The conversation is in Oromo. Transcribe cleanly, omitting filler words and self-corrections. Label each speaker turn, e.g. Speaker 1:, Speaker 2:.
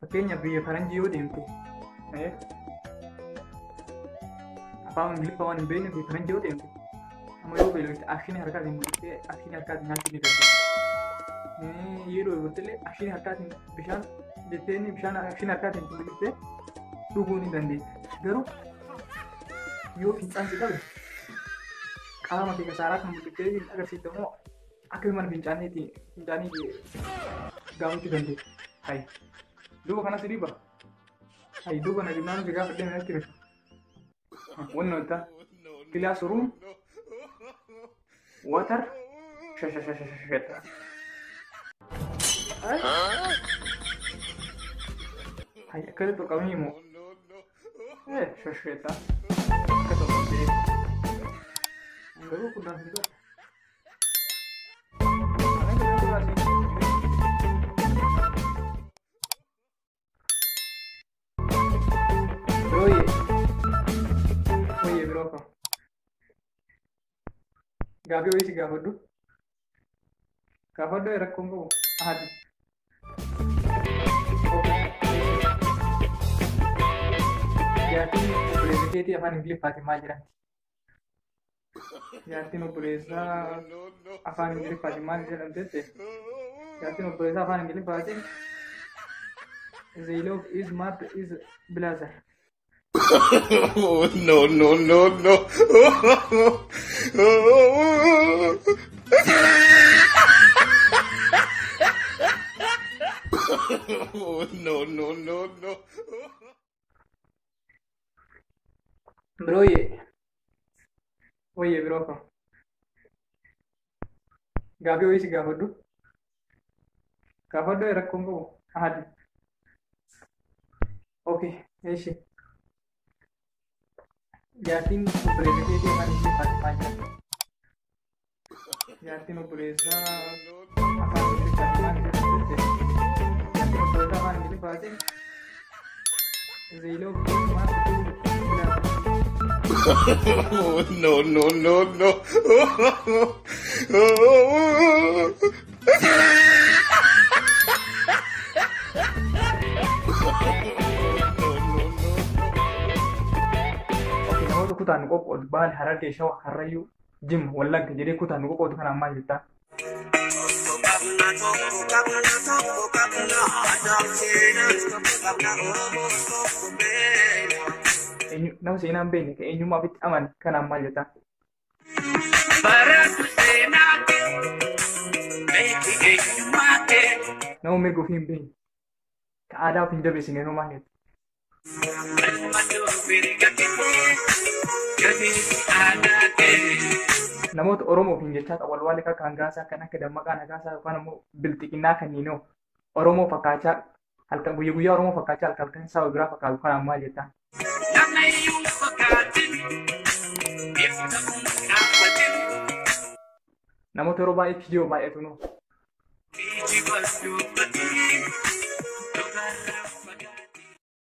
Speaker 1: Fakkeenyaaf biyya faranjii yoo deemte afaan Ingiliffaa waan hin beekne biyya faranjii yoo deemte amma yoo beelofte akshinii harkaatiin mul'iftee akshinii harkaatiin nyaachuu ni dandeessa. Yeroo eeggattillee akshinii harkaatiin bishaan jetteen bishaan akshinii harkaatiin mul'iftee dhuguu ni dandeessa. Garuu yoo fincaan si qabe qaama kee kasaaraa kan mul'iftee agarsiifte immoo akka mana fincaanii gaafachuu dandeessa. Hayi duuba kanas dhiiba. Hayi duuba na dhibnaan si gaafa dhimma natti hir'isu. Wanni wanta classroom water shashashashashata. Hayi akkana tuqamii immoo shashashata. Akka tuqamtee garuu kunnaan hin qabu. Gaaffii wayii si gaafadhu. Gaafadhu rakkoon qabu. Ahadi. Jaartiin obboleessa keetii afaan Ingiliffaatiin maal jedhamti? Jaartiin obboleessaa afaan Ingiliffaatiin maal jedhamti jettee? Jaartiin obboleessaa afaan Ingiliffaatiin The love is mad is blazer.
Speaker 2: Oh, no. Oh, no.
Speaker 1: Bro, oye, bro. Gaaffii wayii si gaafadhu. Gaafadhu rakkoon qabu. Ahadi. Okay, eeshi. Jaartiin obboleessa keetii afaan Ingiliffaatiin maal jedhamti? Jaartiin obboleessaa afaan Ingiliffaatiin maal jedhamti? Jaartiin obboleessaa afaan Ingiliffaatiin The love is mad is blazer.
Speaker 2: Oh, no.
Speaker 1: Kutaan qoqqoodu baal harargee shawa harrayyuu jim wallagga jedhee kutaan qoqqoodu kanaan maal jettaa? Nama seenaan beekne ka eenyummaa ofitti amane kanaan maal jettaa? Nama mirga ofii hin beekne ka aadaa ofii hin jabeessine nuu maal jettaa? Namoota Oromoofiin jechaa wal waan akka Hangaasaa kan akka Dammaqaa Nagaasaa yookaan immoo Bilxiqinnaa kanneenoo Oromoo fakkaachaa halkan guyyaa Oromoo fakkaachaa halkan isaa biraa fakkaatu kanaan maal jettaa? Namoota yeroo baay'ee viidiyoo baay'atu nuu.